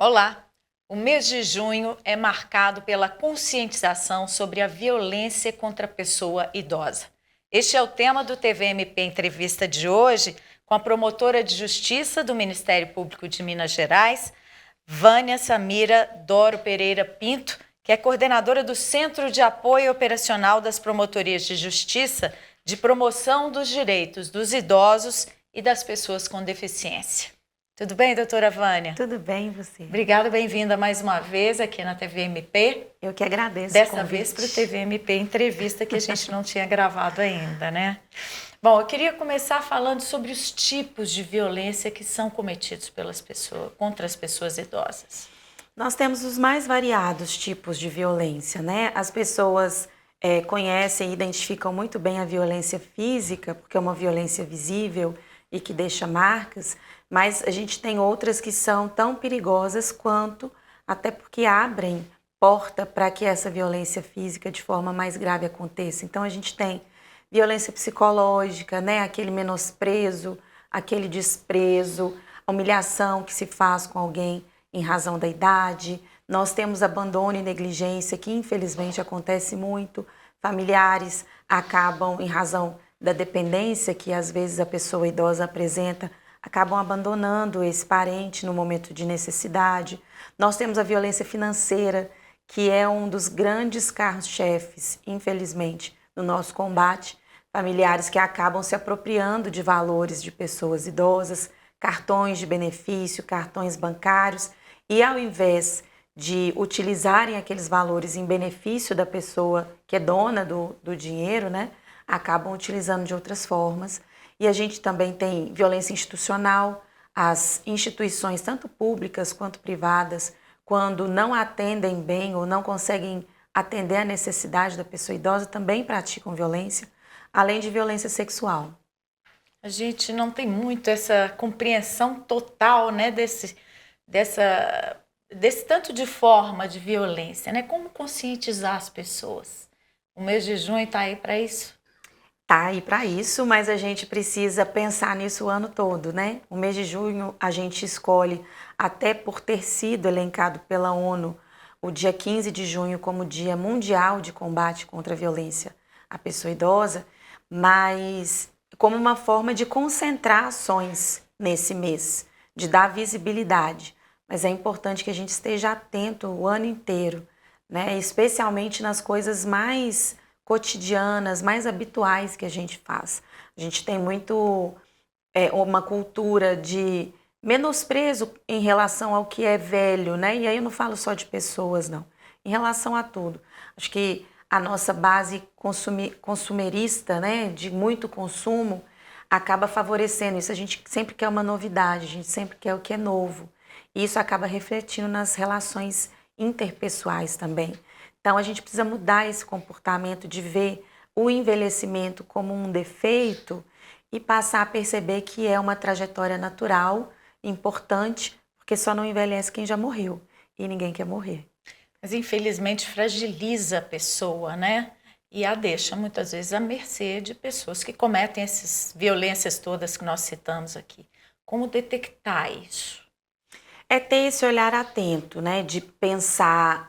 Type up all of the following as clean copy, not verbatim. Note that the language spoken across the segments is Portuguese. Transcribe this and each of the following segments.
Olá! O mês de junho é marcado pela conscientização sobre a violência contra a pessoa idosa. Este é o tema do TVMP Entrevista de hoje, com a promotora de Justiça do Ministério Público de Minas Gerais, Vânia Samira Doro Pereira Pinto, que é coordenadora do Centro de Apoio Operacional das Promotorias de Justiça de Promoção dos Direitos dos Idosos e das Pessoas com Deficiência. Tudo bem, doutora Vânia? Tudo bem, e você? Obrigada, bem-vinda mais uma vez aqui na TVMP. Eu que agradeço Dessa vez para o TVMP Entrevista, que a gente não tinha gravado ainda, né? Bom, eu queria começar falando sobre os tipos de violência que são cometidos pelas pessoas, contra as pessoas idosas. Nós temos os mais variados tipos de violência, né? As pessoas conhecem e identificam muito bem a violência física, porque é uma violência visível e que deixa marcas, mas a gente tem outras que são tão perigosas quanto, até porque abrem porta para que essa violência física de forma mais grave aconteça. Então a gente tem violência psicológica, né? Aquele menosprezo, aquele desprezo, a humilhação que se faz com alguém em razão da idade. Nós temos abandono e negligência, que infelizmente acontece muito. Familiares acabam, em razão da dependência que às vezes a pessoa idosa apresenta, acabam abandonando esse parente no momento de necessidade. Nós temos a violência financeira, que é um dos grandes carros-chefes, infelizmente, no nosso combate. Familiares que acabam se apropriando de valores de pessoas idosas, cartões de benefício, cartões bancários, e ao invés de utilizarem aqueles valores em benefício da pessoa que é dona do dinheiro, né, acabam utilizando de outras formas. E a gente também tem violência institucional. As instituições, tanto públicas quanto privadas, quando não atendem bem ou não conseguem atender a necessidade da pessoa idosa, também praticam violência, além de violência sexual. A gente não tem muito essa compreensão total, né, desse tanto de forma de violência, né? Como conscientizar as pessoas? O mês de junho está aí para isso? Tá aí para isso, mas a gente precisa pensar nisso o ano todo, né? O mês de junho a gente escolhe, até por ter sido elencado pela ONU, o dia 15 de junho como Dia Mundial de Combate contra a Violência à Pessoa Idosa, mas como uma forma de concentrar ações nesse mês, de dar visibilidade. Mas é importante que a gente esteja atento o ano inteiro, né? Especialmente nas coisas mais cotidianas, mais habituais que a gente faz. A gente tem muito uma cultura de menosprezo em relação ao que é velho, né? E aí eu não falo só de pessoas, não. Em relação a tudo. Acho que a nossa base consumerista, né, de muito consumo, acaba favorecendo isso. A gente sempre quer uma novidade, a gente sempre quer o que é novo. E isso acaba refletindo nas relações interpessoais também. Então, a gente precisa mudar esse comportamento de ver o envelhecimento como um defeito e passar a perceber que é uma trajetória natural, importante, porque só não envelhece quem já morreu e ninguém quer morrer. Mas, infelizmente, fragiliza a pessoa, né? E a deixa, muitas vezes, à mercê de pessoas que cometem essas violências todas que nós citamos aqui. Como detectar isso? É ter esse olhar atento, né? De pensar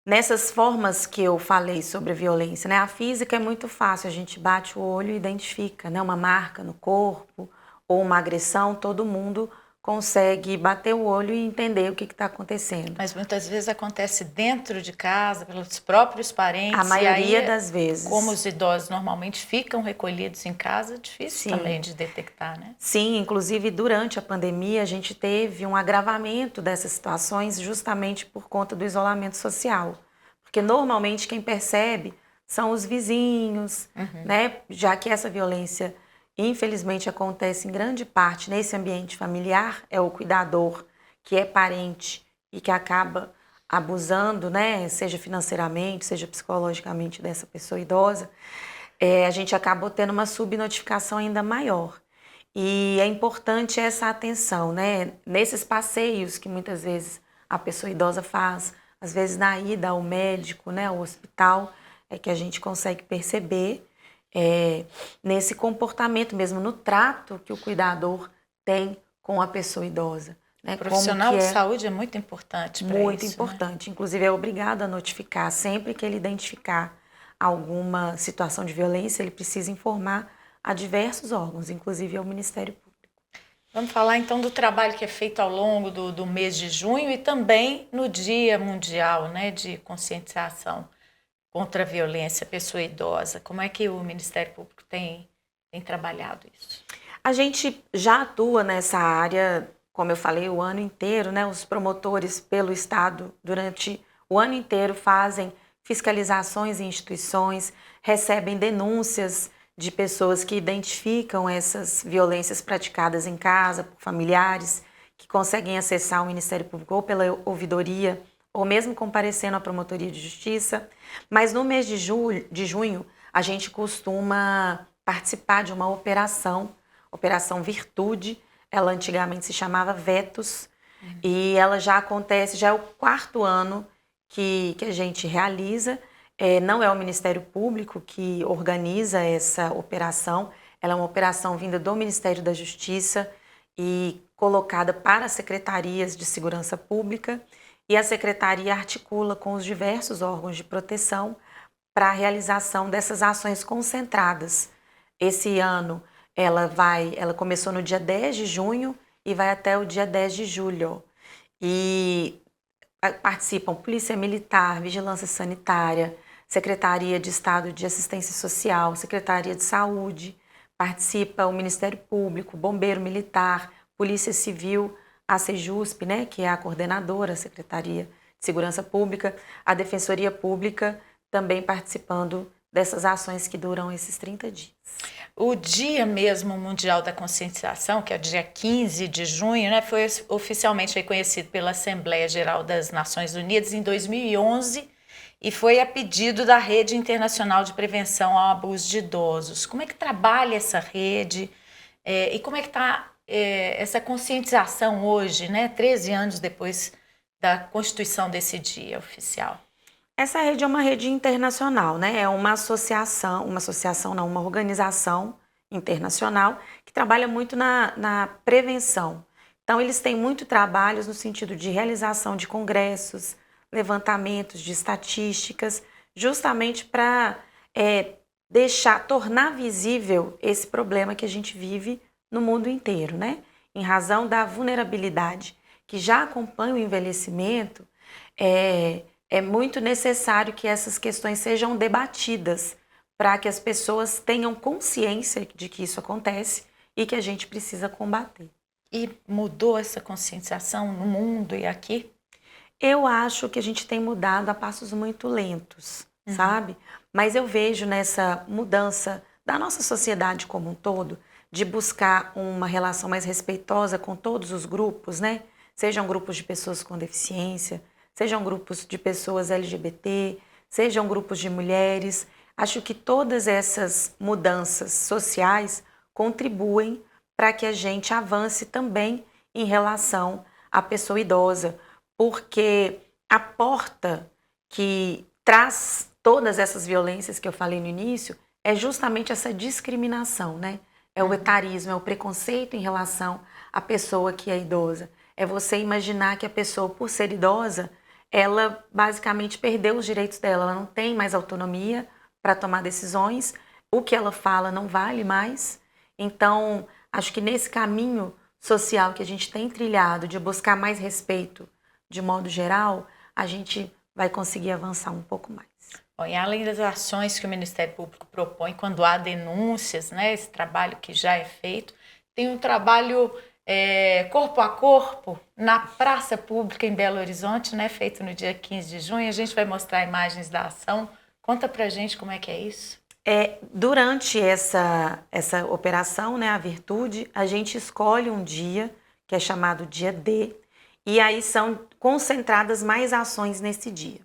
nessas formas que eu falei sobre a violência, né? A física é muito fácil, a gente bate o olho e identifica, né? Uma marca no corpo ou uma agressão, todo mundo consegue bater o olho e entender o que está acontecendo. Mas muitas vezes acontece dentro de casa, pelos próprios parentes. A maioria e aí, das vezes. Como os idosos normalmente ficam recolhidos em casa, é difícil Sim. também de detectar, né? Sim, inclusive durante a pandemia a gente teve um agravamento dessas situações justamente por conta do isolamento social. Porque normalmente quem percebe são os vizinhos, né? Já que essa violência infelizmente acontece em grande parte nesse ambiente familiar, é o cuidador que é parente e que acaba abusando, né? Seja financeiramente, seja psicologicamente dessa pessoa idosa, a gente acaba tendo uma subnotificação ainda maior. E é importante essa atenção, né? Nesses passeios que muitas vezes a pessoa idosa faz, às vezes na ida ao médico, né, ao hospital, é que a gente consegue perceber nesse comportamento mesmo, no trato que o cuidador tem com a pessoa idosa. né? O profissional de saúde é muito importante para isso. Muito importante. Né? Inclusive, é obrigado a notificar. Sempre que ele identificar alguma situação de violência, ele precisa informar a diversos órgãos, inclusive ao Ministério Público. Vamos falar então do trabalho que é feito ao longo do mês de junho e também no Dia Mundial, né, de Conscientização contra a Violência à Pessoa Idosa. Como é que o Ministério Público tem trabalhado isso? A gente já atua nessa área, como eu falei, o ano inteiro, né? Os promotores pelo Estado, durante o ano inteiro, fazem fiscalizações em instituições, recebem denúncias de pessoas que identificam essas violências praticadas em casa, por familiares, que conseguem acessar o Ministério Público ou pela ouvidoria, ou mesmo comparecendo à Promotoria de Justiça. Mas no mês de junho, a gente costuma participar de uma Operação Virtude. Ela antigamente se chamava Vetos, e ela já acontece, já é o 4º ano que a gente realiza. Não é o Ministério Público que organiza essa operação, ela é uma operação vinda do Ministério da Justiça e colocada para as secretarias de segurança pública, e a secretaria articula com os diversos órgãos de proteção para a realização dessas ações concentradas. Esse ano ela começou no dia 10 de junho e vai até o dia 10 de julho. E participam Polícia Militar, Vigilância Sanitária, Secretaria de Estado de Assistência Social, Secretaria de Saúde, participa o Ministério Público, Bombeiro Militar, Polícia Civil, a Sejusp, né, que é a coordenadora, a Secretaria de Segurança Pública, a Defensoria Pública, também participando dessas ações que duram esses 30 dias. O Dia mesmo Mundial da Conscientização, que é o dia 15 de junho, né, foi oficialmente reconhecido pela Assembleia Geral das Nações Unidas em 2011 e foi a pedido da Rede Internacional de Prevenção ao Abuso de Idosos. Como é que trabalha essa rede e como é que está essa conscientização hoje, né, 13 anos depois da constituição desse dia oficial? Essa rede é uma rede internacional, né? É uma organização internacional que trabalha muito na prevenção. Então, eles têm muito trabalhos no sentido de realização de congressos, levantamentos de estatísticas, justamente para tornar visível esse problema que a gente vive no mundo inteiro, né? Em razão da vulnerabilidade que já acompanha o envelhecimento, é muito necessário que essas questões sejam debatidas para que as pessoas tenham consciência de que isso acontece e que a gente precisa combater. E mudou essa conscientização no mundo e aqui? Eu acho que a gente tem mudado a passos muito lentos, sabe? Mas eu vejo nessa mudança da nossa sociedade como um todo, de buscar uma relação mais respeitosa com todos os grupos, né? Sejam grupos de pessoas com deficiência, sejam grupos de pessoas LGBT, sejam grupos de mulheres. Acho que todas essas mudanças sociais contribuem para que a gente avance também em relação à pessoa idosa, porque a porta que traz todas essas violências que eu falei no início é justamente essa discriminação, né? É o etarismo, é o preconceito em relação à pessoa que é idosa. É você imaginar que a pessoa, por ser idosa, ela basicamente perdeu os direitos dela, ela não tem mais autonomia para tomar decisões, o que ela fala não vale mais. Então, acho que nesse caminho social que a gente tem trilhado de buscar mais respeito de modo geral, a gente vai conseguir avançar um pouco mais. Bom, e além das ações que o Ministério Público propõe quando há denúncias, né, esse trabalho que já é feito, tem um trabalho corpo a corpo na praça pública em Belo Horizonte, né, feito no dia 15 de junho. A gente vai mostrar imagens da ação. Conta pra gente como é que é isso. Durante essa operação, né, a Virtude, a gente escolhe um dia que é chamado dia D, e aí são concentradas mais ações nesse dia.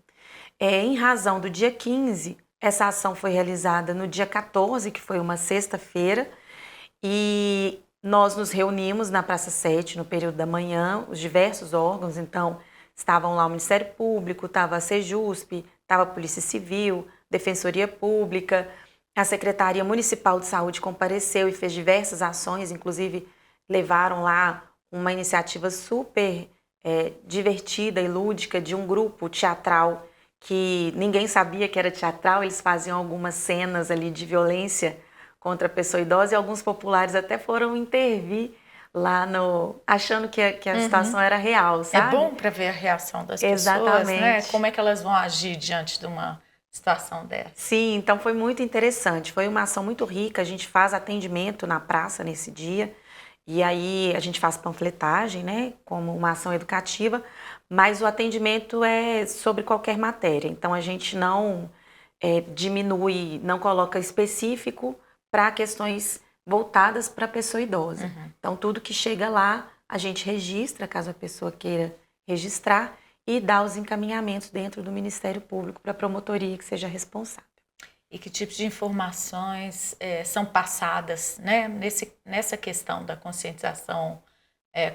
Em razão do dia 15, essa ação foi realizada no dia 14, que foi uma sexta-feira, e nós nos reunimos na Praça 7 no período da manhã, os diversos órgãos, então estavam lá o Ministério Público, estava a Sejusp, estava a Polícia Civil, Defensoria Pública, a Secretaria Municipal de Saúde compareceu e fez diversas ações, inclusive levaram lá uma iniciativa super divertida e lúdica de um grupo teatral que ninguém sabia que era teatral, eles faziam algumas cenas ali de violência contra a pessoa idosa e alguns populares até foram intervir lá achando que a situação era real, sabe? É bom para ver a reação das pessoas, Exatamente. né? Como é que elas vão agir diante de uma situação dessa. Sim, então foi muito interessante, foi uma ação muito rica, a gente faz atendimento na praça nesse dia, e aí a gente faz panfletagem, né, como uma ação educativa, mas o atendimento é sobre qualquer matéria, então a gente não diminui, não coloca específico para questões voltadas para a pessoa idosa. Então tudo que chega lá a gente registra, caso a pessoa queira registrar, e dá os encaminhamentos dentro do Ministério Público para a promotoria que seja responsável. E que tipo de informações são passadas, né, nessa questão da conscientização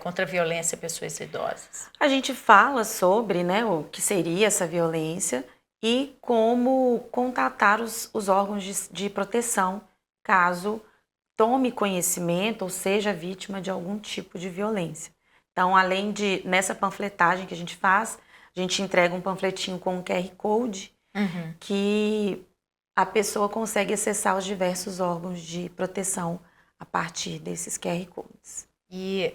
contra a violência a pessoas idosas? A gente fala sobre, né, o que seria essa violência e como contatar os órgãos de proteção caso tome conhecimento ou seja vítima de algum tipo de violência. Então, além de, nessa panfletagem que a gente faz, a gente entrega um panfletinho com um QR Code que a pessoa consegue acessar os diversos órgãos de proteção a partir desses QR Codes. E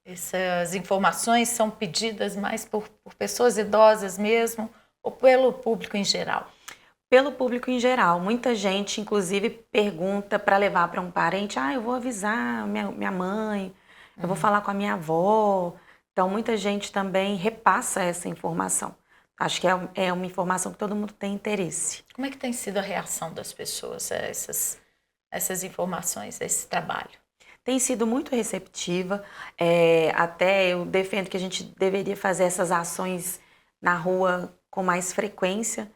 essas informações são pedidas mais por pessoas idosas mesmo ou pelo público em geral? Pelo público em geral. Muita gente, inclusive, pergunta para levar para um parente, eu vou avisar minha mãe, eu vou falar com a minha avó. Então, muita gente também repassa essa informação. Acho que é uma informação que todo mundo tem interesse. Como é que tem sido a reação das pessoas a essas informações, a esse trabalho? Tem sido muito receptiva. Até eu defendo que a gente deveria fazer essas ações na rua com mais frequência.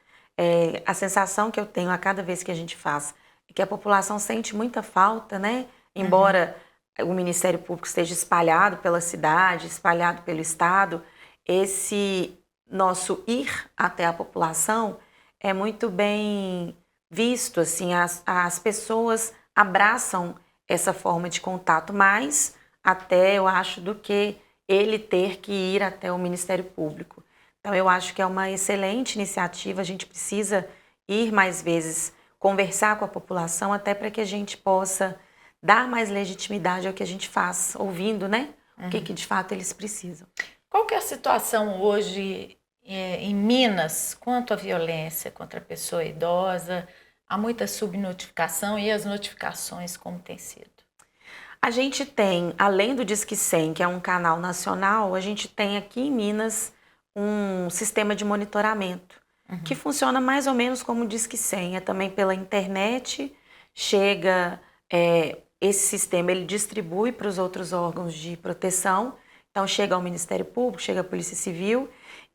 A sensação que eu tenho a cada vez que a gente faz é que a população sente muita falta, né? Embora o Ministério Público esteja espalhado pela cidade, espalhado pelo estado, esse nosso ir até a população é muito bem visto, assim, as pessoas abraçam essa forma de contato, mais até, eu acho, do que ele ter que ir até o Ministério Público. Então, eu acho que é uma excelente iniciativa, a gente precisa ir mais vezes, conversar com a população, até para que a gente possa dar mais legitimidade ao que a gente faz, ouvindo, né, o que de fato eles precisam. Qual que é a situação hoje em Minas quanto à violência contra a pessoa idosa? Há muita subnotificação e as notificações como tem sido? A gente tem, além do Disque 100, que é um canal nacional, a gente tem aqui em Minas um sistema de monitoramento, que funciona mais ou menos como o Disque 100, é também pela internet, chega, esse sistema ele distribui para os outros órgãos de proteção, então chega ao Ministério Público, chega à Polícia Civil,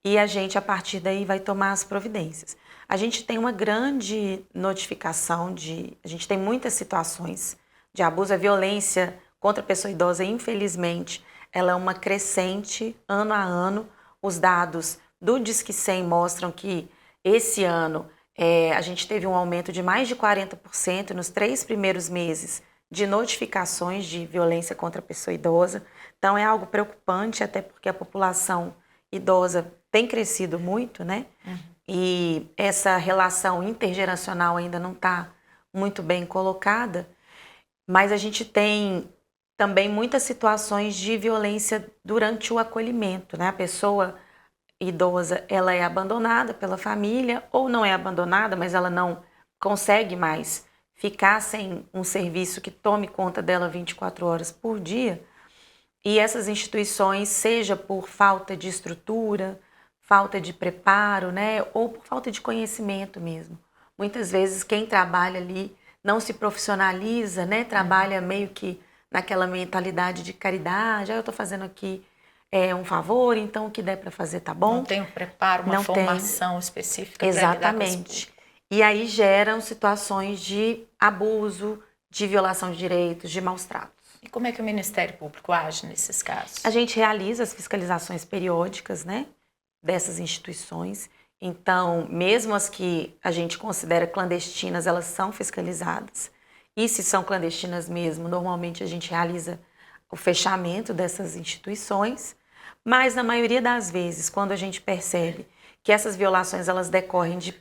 e a gente, a partir daí, vai tomar as providências. A gente tem uma grande notificação a gente tem muitas situações de abuso, a violência contra a pessoa idosa, infelizmente, ela é uma crescente ano a ano. Os dados do Disque 100 mostram que esse ano a gente teve um aumento de mais de 40% nos 3 primeiros meses de notificações de violência contra a pessoa idosa. Então é algo preocupante, até porque a população idosa tem crescido muito, né? E essa relação intergeracional ainda não está muito bem colocada, mas a gente tem também muitas situações de violência durante o acolhimento, né? A pessoa idosa, ela é abandonada pela família, ou não é abandonada, mas ela não consegue mais ficar sem um serviço que tome conta dela 24 horas por dia. E essas instituições, seja por falta de estrutura, falta de preparo, né, ou por falta de conhecimento mesmo. Muitas vezes quem trabalha ali não se profissionaliza, né, trabalha meio que naquela mentalidade de caridade, eu estou fazendo aqui um favor, então o que der para fazer tá bom. Não tem um preparo, uma formação específica. Exatamente. E aí geram situações de abuso, de violação de direitos, de maus tratos. E como é que o Ministério Público age nesses casos? A gente realiza as fiscalizações periódicas, né, dessas instituições. Então, mesmo as que a gente considera clandestinas, elas são fiscalizadas. E se são clandestinas mesmo, normalmente a gente realiza o fechamento dessas instituições, mas na maioria das vezes, quando a gente percebe que essas violações elas decorrem de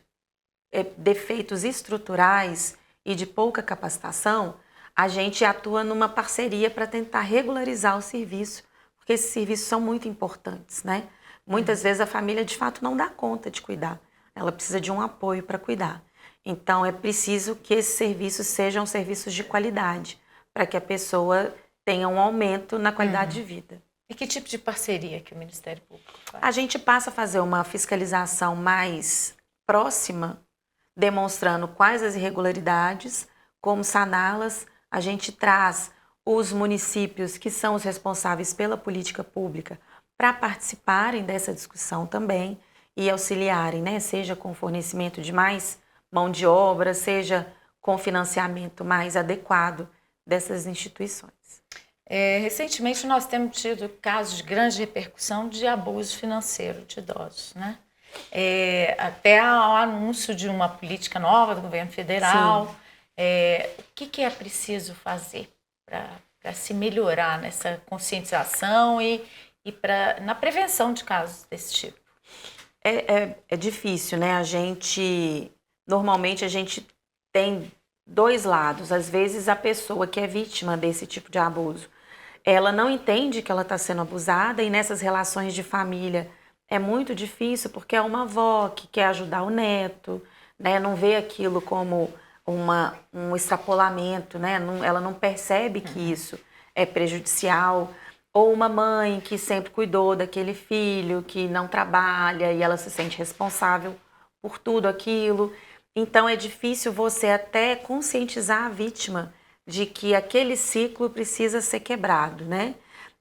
defeitos estruturais e de pouca capacitação, a gente atua numa parceria para tentar regularizar o serviço, porque esses serviços são muito importantes, né? Muitas vezes a família de fato não dá conta de cuidar, ela precisa de um apoio para cuidar. Então é preciso que esses serviços sejam serviços de qualidade, para que a pessoa tenha um aumento na qualidade de vida. E que tipo de parceria que o Ministério Público faz? A gente passa a fazer uma fiscalização mais próxima, demonstrando quais as irregularidades, como saná-las. A gente traz os municípios que são os responsáveis pela política pública para participarem dessa discussão também e auxiliarem, né? Seja com fornecimento de mais mão de obra, seja com financiamento mais adequado dessas instituições. Recentemente nós temos tido casos de grande repercussão de abuso financeiro de idosos, né? Até o anúncio de uma política nova do governo federal. O que é preciso fazer para se melhorar nessa conscientização e na prevenção de casos desse tipo? É difícil, né? Normalmente a gente tem dois lados. Às vezes a pessoa que é vítima desse tipo de abuso, ela não entende que ela está sendo abusada e nessas relações de família é muito difícil porque é uma avó que quer ajudar o neto, né? Não vê aquilo como um extrapolamento, né? Ela não percebe que isso é prejudicial. Ou uma mãe que sempre cuidou daquele filho, que não trabalha e ela se sente responsável por tudo aquilo. Então é difícil você até conscientizar a vítima de que aquele ciclo precisa ser quebrado, né?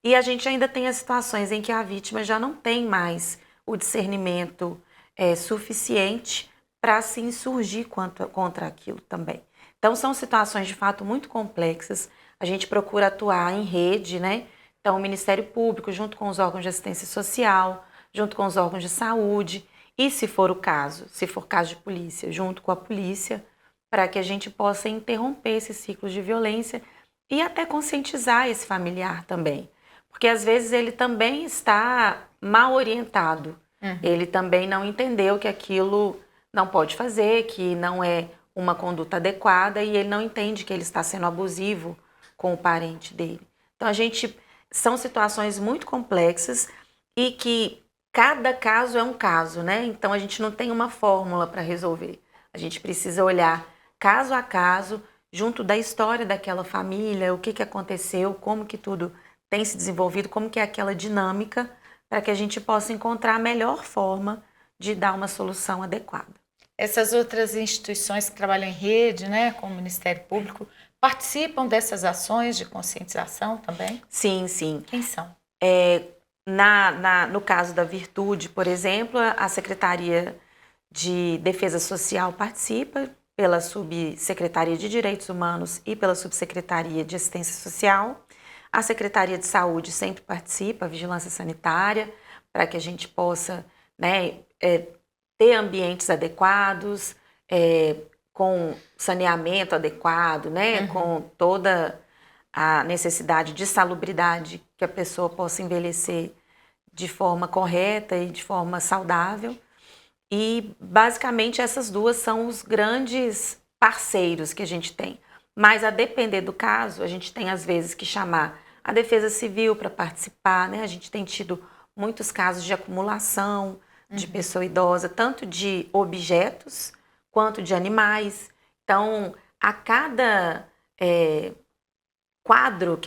E a gente ainda tem as situações em que a vítima já não tem mais o discernimento suficiente para se insurgir contra aquilo também. Então são situações de fato muito complexas. A gente procura atuar em rede, né? Então o Ministério Público, junto com os órgãos de assistência social, junto com os órgãos de saúde, e se for caso de polícia, junto com a polícia, para que a gente possa interromper esses ciclos de violência e até conscientizar esse familiar também. Porque às vezes ele também está mal orientado, ele também não entendeu que aquilo não pode fazer, que não é uma conduta adequada e ele não entende que ele está sendo abusivo com o parente dele. Então são situações muito complexas e que cada caso é um caso, né? Então a gente não tem uma fórmula para resolver. A gente precisa olhar caso a caso, junto da história daquela família, o que aconteceu, como que tudo tem se desenvolvido, como que é aquela dinâmica, para que a gente possa encontrar a melhor forma de dar uma solução adequada. Essas outras instituições que trabalham em rede, né, como o Ministério Público, participam dessas ações de conscientização também? Sim, sim. Quem são? No caso da Virtude, por exemplo, a Secretaria de Defesa Social participa, pela Subsecretaria de Direitos Humanos e pela Subsecretaria de Assistência Social. A Secretaria de Saúde sempre participa, a Vigilância Sanitária, para que a gente possa, né, ter ambientes adequados, com saneamento adequado, né, com toda a necessidade de salubridade, que a pessoa possa envelhecer de forma correta e de forma saudável. E, basicamente, essas duas são os grandes parceiros que a gente tem. Mas, a depender do caso, a gente tem, às vezes, que chamar a Defesa Civil para participar, né? A gente tem tido muitos casos de acumulação de pessoa idosa, tanto de objetos quanto de animais. Então, a cada quadro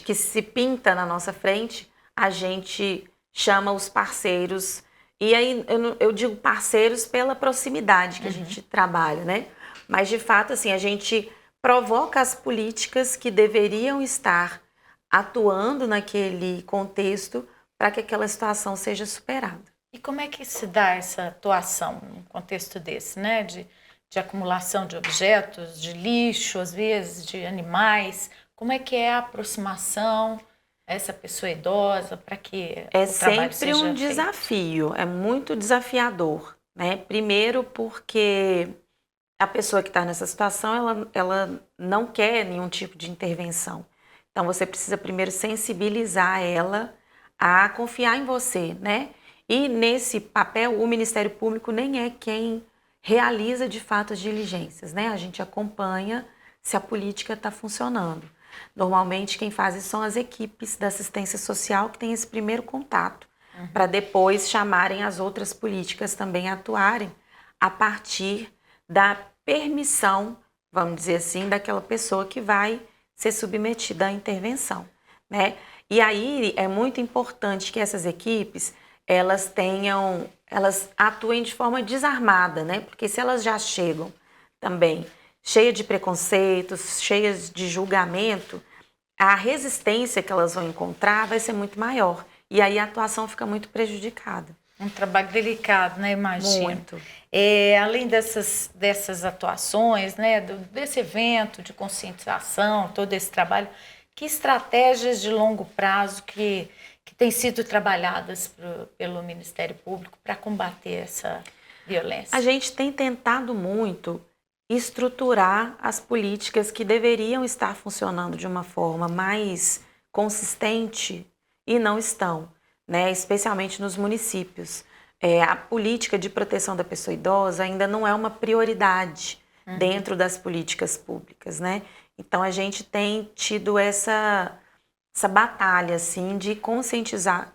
que se pinta na nossa frente, a gente chama os parceiros. E aí eu digo parceiros pela proximidade que a gente trabalha, né? Mas, de fato, assim, a gente provoca as políticas que deveriam estar atuando naquele contexto para que aquela situação seja superada. E como é que se dá essa atuação num contexto desse, né? De acumulação de objetos, de lixo, às vezes, de animais. Como é que é a aproximação a essa pessoa idosa para que o trabalho seja feito? É sempre um desafio, é muito desafiador, né? Primeiro porque a pessoa que está nessa situação, ela não quer nenhum tipo de intervenção. Então você precisa primeiro sensibilizar ela a confiar em você, né? E nesse papel o Ministério Público nem é quem realiza de fato as diligências, né? A gente acompanha se a política está funcionando. Normalmente quem faz isso são as equipes da assistência social que têm esse primeiro contato, para depois chamarem as outras políticas também a atuarem a partir da permissão, vamos dizer assim, daquela pessoa que vai ser submetida à intervenção, né? E aí é muito importante que essas equipes, elas atuem de forma desarmada, né? Porque se elas já chegam também cheias de preconceitos, cheias de julgamento, a resistência que elas vão encontrar vai ser muito maior. E aí a atuação fica muito prejudicada. Um trabalho delicado, né? Imagino. Muito. Além dessas atuações, né? Desse evento de conscientização, todo esse trabalho, que estratégias de longo prazo que têm sido trabalhadas pelo Ministério Público para combater essa violência? A gente tem tentado muito estruturar as políticas que deveriam estar funcionando de uma forma mais consistente e não estão, né? Especialmente nos municípios. A política de proteção da pessoa idosa ainda não é uma prioridade dentro das políticas públicas, né? Então a gente tem tido essa batalha assim, de conscientizar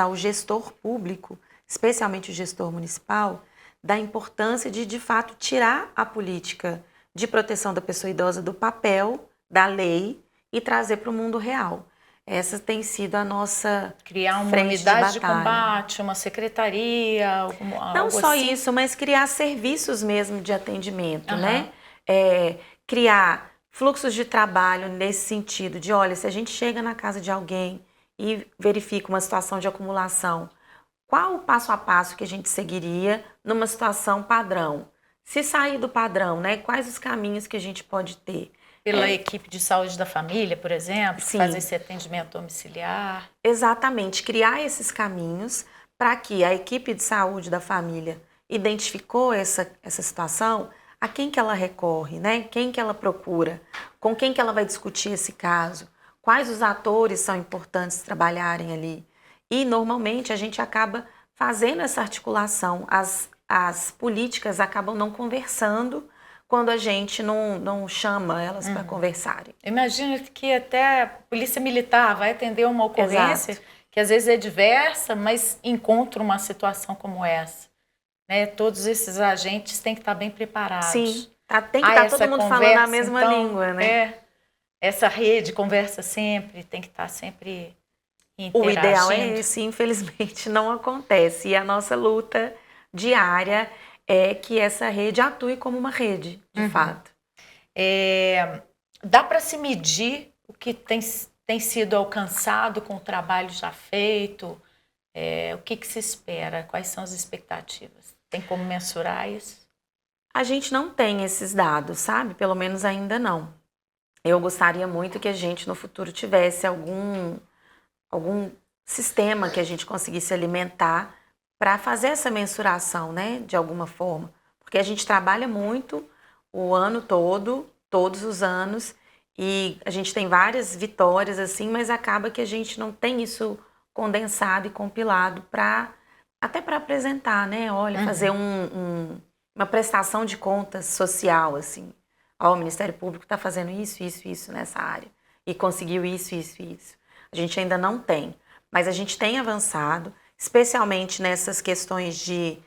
o gestor público, especialmente o gestor municipal, da importância de fato, tirar a política de proteção da pessoa idosa do papel da lei e trazer para o mundo real. Essa tem sido a nossa criar uma frente unidade de batalha. combate, uma secretaria, não algo só assim. isso, mas criar serviços mesmo de atendimento, né? Criar fluxos de trabalho nesse sentido de, olha, se a gente chega na casa de alguém e verifica uma situação de acumulação, qual o passo a passo que a gente seguiria numa situação padrão? Se sair do padrão, né? Quais os caminhos que a gente pode ter? Pela equipe de saúde da família, por exemplo, Sim. fazer esse atendimento domiciliar. Exatamente, criar esses caminhos para que a equipe de saúde da família identificou essa situação, a quem que ela recorre, né? Quem que ela procura, com quem que ela vai discutir esse caso, quais os atores são importantes trabalharem ali. E normalmente a gente acaba fazendo essa articulação, as políticas acabam não conversando quando a gente não chama elas para conversarem. Imagina que até a polícia militar vai atender uma ocorrência que às vezes é diversa, mas encontra uma situação como essa. Né? Todos esses agentes têm que estar bem preparados. Sim, tem que estar todo mundo falando a mesma língua, né? Essa rede conversa sempre, tem que estar sempre interagindo. O ideal é esse, infelizmente não acontece. E a nossa luta diária é que essa rede atue como uma rede, de fato. Dá para se medir o que tem sido alcançado com o trabalho já feito? O que se espera? Quais são as expectativas? Tem como mensurar isso? A gente não tem esses dados, sabe? Pelo menos ainda não. Eu gostaria muito que a gente no futuro tivesse algum sistema que a gente conseguisse alimentar para fazer essa mensuração, né? De alguma forma. Porque a gente trabalha muito o ano todo, todos os anos, e a gente tem várias vitórias assim, mas acaba que a gente não tem isso condensado e compilado até para apresentar, né? Olha, fazer uma prestação de contas social, assim. O Ministério Público está fazendo isso nessa área. E conseguiu isso. A gente ainda não tem. Mas a gente tem avançado, especialmente nessas questões de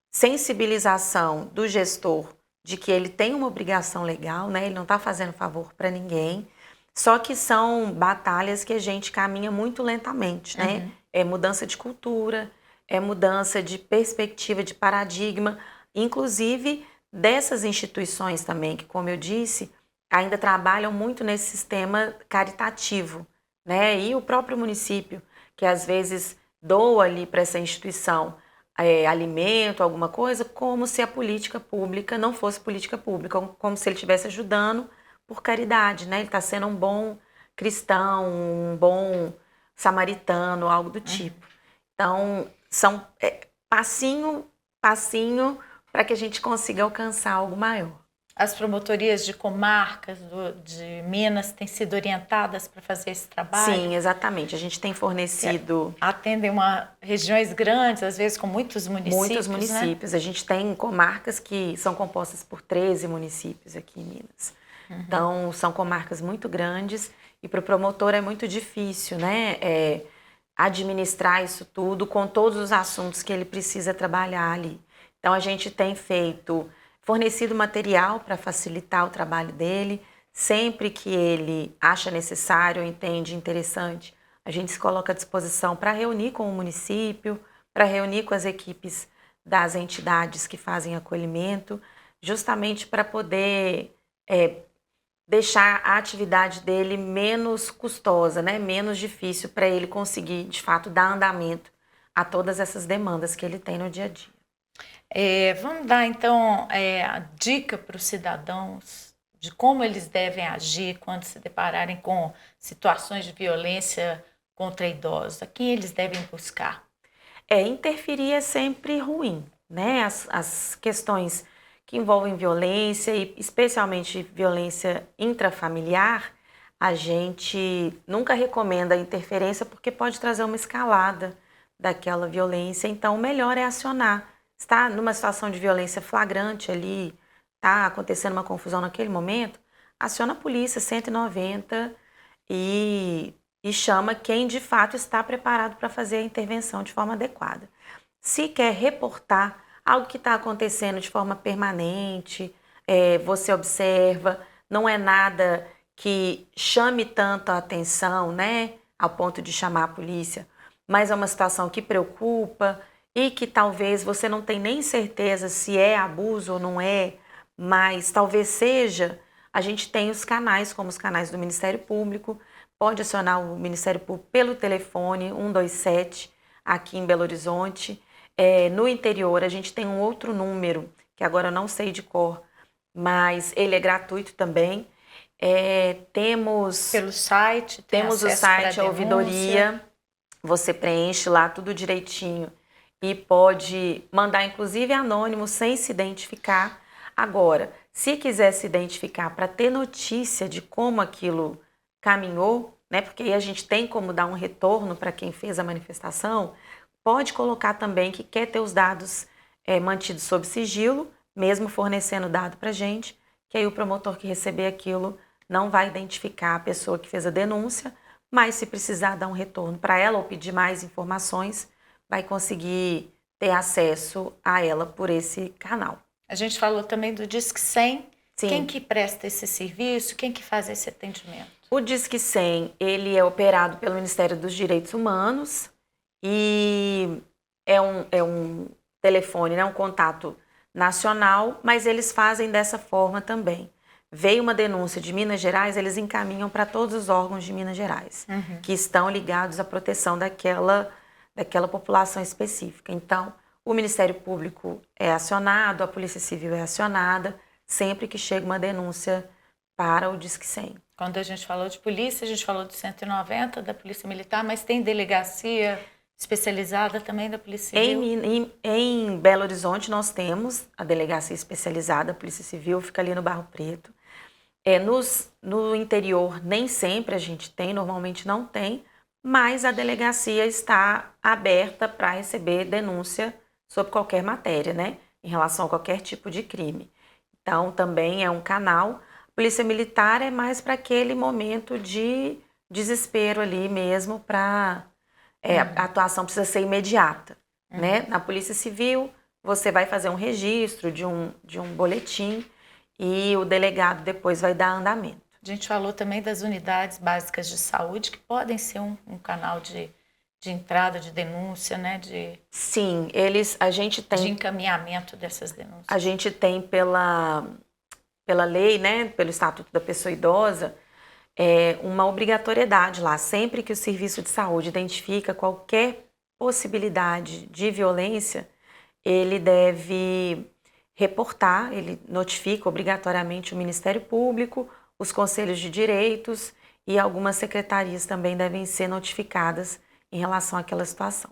sensibilização do gestor de que ele tem uma obrigação legal, né? Ele não está fazendo favor para ninguém. Só que são batalhas que a gente caminha muito lentamente, né? É mudança de cultura, é mudança de perspectiva, de paradigma, inclusive dessas instituições também, que, como eu disse, ainda trabalham muito nesse sistema caritativo, né? E o próprio município, que às vezes doa ali para essa instituição alimento, alguma coisa, como se a política pública não fosse política pública, como se ele estivesse ajudando por caridade, né? Ele está sendo um bom cristão, um bom samaritano, algo do tipo. Então, são passinho para que a gente consiga alcançar algo maior. As promotorias de comarcas de Minas têm sido orientadas para fazer esse trabalho? Sim, exatamente. A gente tem fornecido... Atendem regiões grandes, às vezes com muitos municípios, Muitos municípios. Né? A gente tem comarcas que são compostas por 13 municípios aqui em Minas. Então, são comarcas muito grandes e para o promotor é muito difícil, né? Administrar isso tudo com todos os assuntos que ele precisa trabalhar ali. Então, a gente tem fornecido material para facilitar o trabalho dele. Sempre que ele acha necessário ou entende interessante, a gente se coloca à disposição para reunir com o município, para reunir com as equipes das entidades que fazem acolhimento, justamente para poder deixar a atividade dele menos custosa, né? Menos difícil para ele conseguir, de fato, dar andamento a todas essas demandas que ele tem no dia a dia. Vamos dar, então, a dica para os cidadãos de como eles devem agir quando se depararem com situações de violência contra idosos. A quem eles devem buscar? Interferir é sempre ruim, né? As questões que envolvem violência, e especialmente violência intrafamiliar, a gente nunca recomenda a interferência porque pode trazer uma escalada daquela violência. Então, o melhor é acionar. Está numa situação de violência flagrante ali, está acontecendo uma confusão naquele momento, aciona a polícia 190 e chama quem de fato está preparado para fazer a intervenção de forma adequada. Se quer reportar algo que está acontecendo de forma permanente, você observa, não é nada que chame tanto a atenção, né, ao ponto de chamar a polícia, mas é uma situação que preocupa e que talvez você não tenha nem certeza se é abuso ou não é, mas talvez seja. A gente tem os canais, como os canais do Ministério Público, pode acionar o Ministério Público pelo telefone 127 aqui em Belo Horizonte. No interior a gente tem um outro número, que agora eu não sei de cor, mas ele é gratuito também. Temos pelo site, temos o site, a ouvidoria, você preenche lá tudo direitinho e pode mandar inclusive anônimo sem se identificar. Agora, se quiser se identificar para ter notícia de como aquilo caminhou, né, porque aí a gente tem como dar um retorno para quem fez a manifestação, pode colocar também que quer ter os dados mantidos sob sigilo, mesmo fornecendo dado para a gente, que aí o promotor que receber aquilo não vai identificar a pessoa que fez a denúncia, mas se precisar dar um retorno para ela ou pedir mais informações, vai conseguir ter acesso a ela por esse canal. A gente falou também do Disque 100. Sim. Quem que presta esse serviço? Quem que faz esse atendimento? O Disque 100, ele é operado pelo Ministério dos Direitos Humanos e é um telefone, né, um contato nacional, mas eles fazem dessa forma também. Veio uma denúncia de Minas Gerais, eles encaminham para todos os órgãos de Minas Gerais, que estão ligados à proteção daquela população específica. Então, o Ministério Público é acionado, a Polícia Civil é acionada, sempre que chega uma denúncia para o Disque 100. Quando a gente falou de polícia, a gente falou do 190, da Polícia Militar, mas tem delegacia especializada também da Polícia Civil? Em Belo Horizonte nós temos a delegacia especializada, a Polícia Civil, fica ali no Barro Preto. No interior nem sempre a gente tem, normalmente não tem, mas a delegacia está aberta para receber denúncia sobre qualquer matéria, né, em relação a qualquer tipo de crime. Então também é um canal. Polícia Militar é mais para aquele momento de desespero ali mesmo, para a atuação precisa ser imediata, né? Na Polícia Civil você vai fazer um registro de um boletim e o delegado depois vai dar andamento. A gente falou também das unidades básicas de saúde, que podem ser um canal de entrada, de denúncia, né? Sim, a gente tem... De encaminhamento dessas denúncias. A gente tem pela lei, né, pelo Estatuto da Pessoa Idosa, uma obrigatoriedade lá. Sempre que o serviço de saúde identifica qualquer possibilidade de violência, ele deve reportar, ele notifica obrigatoriamente o Ministério Público, os conselhos de direitos e algumas secretarias também devem ser notificadas em relação àquela situação.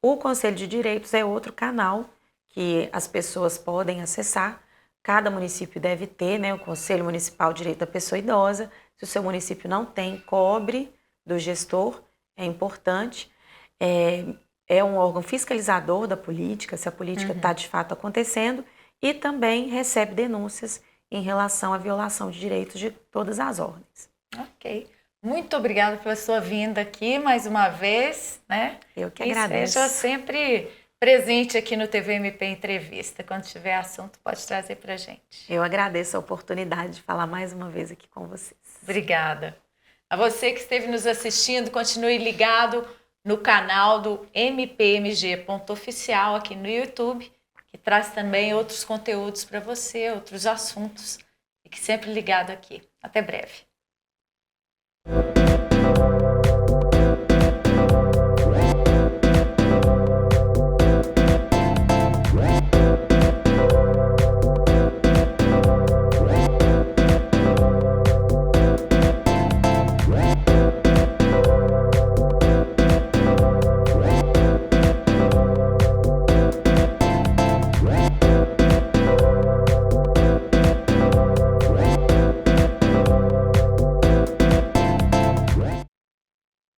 O Conselho de Direitos é outro canal que as pessoas podem acessar Cada município deve ter, né, o Conselho Municipal de Direito da Pessoa Idosa. Se o seu município não tem, cobre do gestor, é importante. É um órgão fiscalizador da política, se a política está de fato acontecendo, e também recebe denúncias em relação à violação de direitos de todas as ordens. Ok. Muito obrigada pela sua vinda aqui mais uma vez, né? Eu que agradeço. Seja sempre presente aqui no TVMP Entrevista. Quando tiver assunto, pode trazer para a gente. Eu agradeço a oportunidade de falar mais uma vez aqui com vocês. Obrigada. A você que esteve nos assistindo, continue ligado no canal do mpmg.oficial aqui no YouTube, que traz também outros conteúdos para você, outros assuntos. Fique sempre ligado aqui. Até breve.